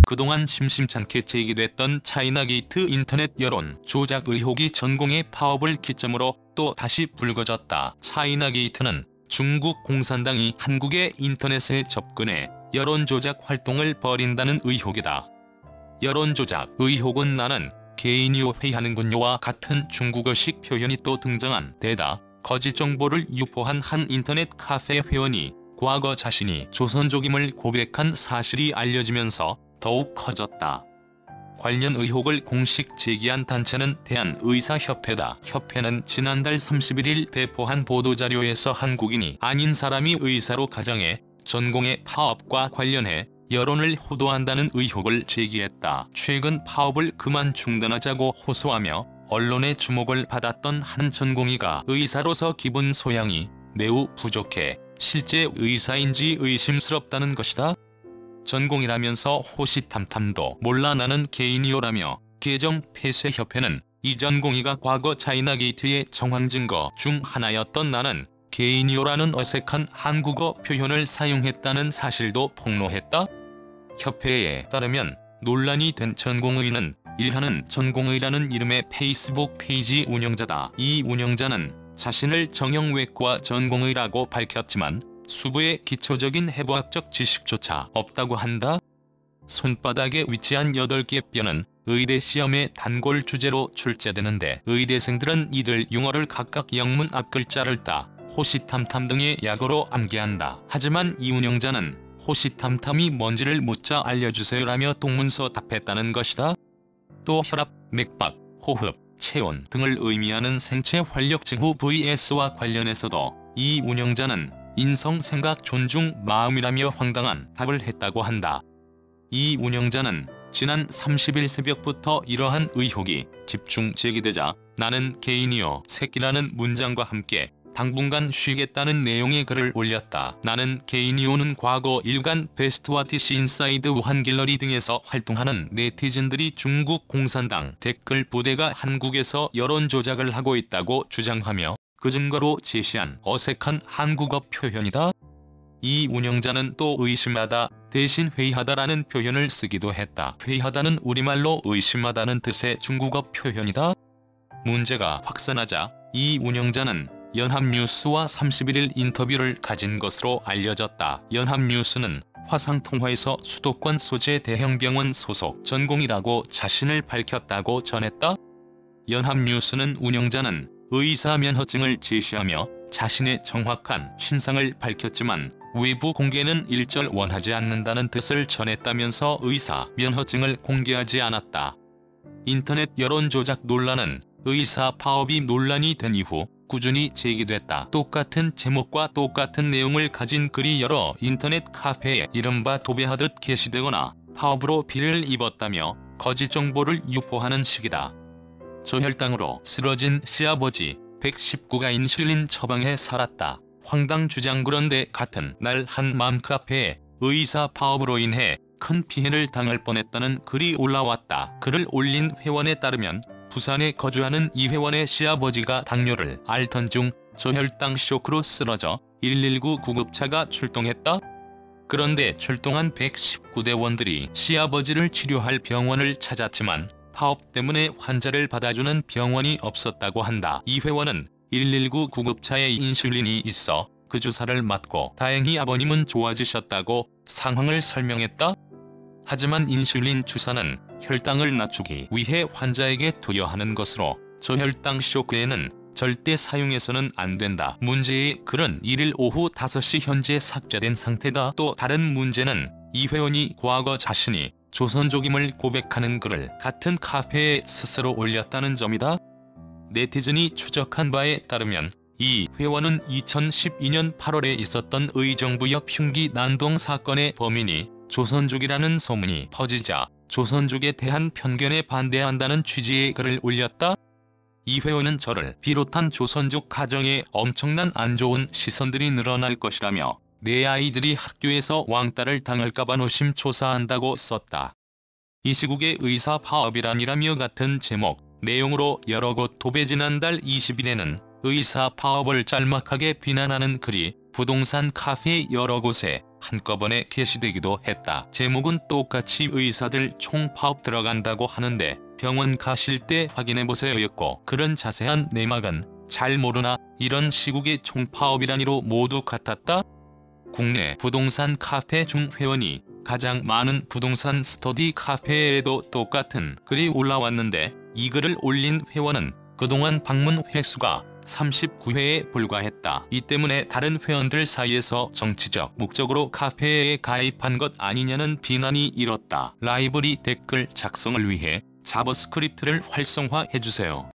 그동안 심심찮게 제기됐던 차이나게이트 인터넷 여론 조작 의혹이 전공의 파업을 기점으로 또 다시 불거졌다. 차이나게이트는 중국 공산당이 한국의 인터넷에 접근해 여론조작 활동을 벌인다는 의혹이다. 여론조작 의혹은 나는 개인이요 회의하는군요와 같은 중국어식 표현이 또 등장한 데다 거짓 정보를 유포한 한 인터넷 카페 회원이 과거 자신이 조선족임을 고백한 사실이 알려지면서 더욱 커졌다. 관련 의혹을 공식 제기한 단체는 대한의사협회다. 협회는 지난달 31일 배포한 보도자료에서 한국인이 아닌 사람이 의사로 가정해 전공의 파업과 관련해 여론을 호도한다는 의혹을 제기했다. 최근 파업을 그만 중단하자고 호소하며 언론의 주목을 받았던 한 전공의가 의사로서 기본 소양이 매우 부족해 실제 의사인지 의심스럽다는 것이다. 전공이라면서 호시탐탐도 몰라 나는 개인이요라며 계정 폐쇄협회는 이 전공의가 과거 차이나게이트의 정황 증거 중 하나였던 나는 개인이요라는 어색한 한국어 표현을 사용했다는 사실도 폭로했다. 협회에 따르면 논란이 된 전공의는 일하는 전공의라는 이름의 페이스북 페이지 운영자다. 이 운영자는 자신을 정형외과 전공의라고 밝혔지만 수부의 기초적인 해부학적 지식조차 없다고 한다. 손바닥에 위치한 8개 뼈는 의대 시험의 단골 주제로 출제되는데 의대생들은 이들 용어를 각각 영문 앞글자를 따 호시탐탐 등의 약어로 암기한다. 하지만 이 운영자는 호시탐탐이 뭔지를 묻자 알려주세요라며 동문서 답했다는 것이다. 또 혈압, 맥박, 호흡, 체온 등을 의미하는 생체 활력 징후 VS와 관련해서도 이 운영자는 인성, 생각, 존중, 마음이라며 황당한 답을 했다고 한다. 이 운영자는 지난 30일 새벽부터 이러한 의혹이 집중 제기되자 나는 개인이요 새끼라는 문장과 함께 당분간 쉬겠다는 내용의 글을 올렸다. 나는 개인이요는 과거 일간 베스트와 DC 인사이드 우한갤러리 등에서 활동하는 네티즌들이 중국 공산당 댓글 부대가 한국에서 여론 조작을 하고 있다고 주장하며 그 증거로 제시한 어색한 한국어 표현이다. 이 운영자는 또 의심하다 대신 회의하다라는 표현을 쓰기도 했다. 회의하다는 우리말로 의심하다는 뜻의 중국어 표현이다. 문제가 확산하자 이 운영자는 연합뉴스와 31일 인터뷰를 가진 것으로 알려졌다. 연합뉴스는 화상통화에서 수도권 소재 대형병원 소속 전공이라고 자신을 밝혔다고 전했다. 연합뉴스는 운영자는 의사 면허증을 제시하며 자신의 정확한 신상을 밝혔지만 외부 공개는 일절 원하지 않는다는 뜻을 전했다면서 의사 면허증을 공개하지 않았다. 인터넷 여론조작 논란은 의사 파업이 논란이 된 이후 꾸준히 제기됐다. 똑같은 제목과 똑같은 내용을 가진 글이 여러 인터넷 카페에 이른바 도배하듯 게시되거나 파업으로 피해를 입었다며 거짓 정보를 유포하는 식이다. 저혈당으로 쓰러진 시아버지 119가 인슐린 처방해 살았다. 황당 주장. 그런데 같은 날 한 맘카페에 의사 파업으로 인해 큰 피해를 당할 뻔했다는 글이 올라왔다. 글을 올린 회원에 따르면 부산에 거주하는 이 회원의 시아버지가 당뇨를 앓던 중 저혈당 쇼크로 쓰러져 119 구급차가 출동했다. 그런데 출동한 119대원들이 시아버지를 치료할 병원을 찾았지만 파업 때문에 환자를 받아주는 병원이 없었다고 한다. 이 회원은 119 구급차에 인슐린이 있어 그 주사를 맞고 다행히 아버님은 좋아지셨다고 상황을 설명했다. 하지만 인슐린 주사는 혈당을 낮추기 위해 환자에게 투여하는 것으로 저혈당 쇼크에는 절대 사용해서는 안 된다. 문제의 글은 1일 오후 5시 현재 삭제된 상태다. 또 다른 문제는 이 회원이 과거 자신이 조선족임을 고백하는 글을 같은 카페에 스스로 올렸다는 점이다. 네티즌이 추적한 바에 따르면 이 회원은 2012년 8월에 있었던 의정부역 흉기 난동 사건의 범인이 조선족이라는 소문이 퍼지자 조선족에 대한 편견에 반대한다는 취지의 글을 올렸다. 이 회원은 저를 비롯한 조선족 가정에 엄청난 안 좋은 시선들이 늘어날 것이라며 내 아이들이 학교에서 왕따를 당할까봐 노심초사한다고 썼다. 이 시국의 의사 파업이란이라며 같은 제목, 내용으로 여러 곳 도배. 지난달 20일에는 의사 파업을 짤막하게 비난하는 글이 부동산 카페 여러 곳에 한꺼번에 게시되기도 했다. 제목은 똑같이 의사들 총파업 들어간다고 하는데 병원 가실 때 확인해보세요였고, 그런 자세한 내막은 잘 모르나 이런 시국의 총파업이라니로 모두 같았다. 국내 부동산 카페 중 회원이 가장 많은 부동산 스터디 카페에도 똑같은 글이 올라왔는데, 이 글을 올린 회원은 그동안 방문 횟수가 39회에 불과했다. 이 때문에 다른 회원들 사이에서 정치적 목적으로 카페에 가입한 것 아니냐는 비난이 일었다. 라이브리 댓글 작성을 위해 자바스크립트를 활성화해주세요.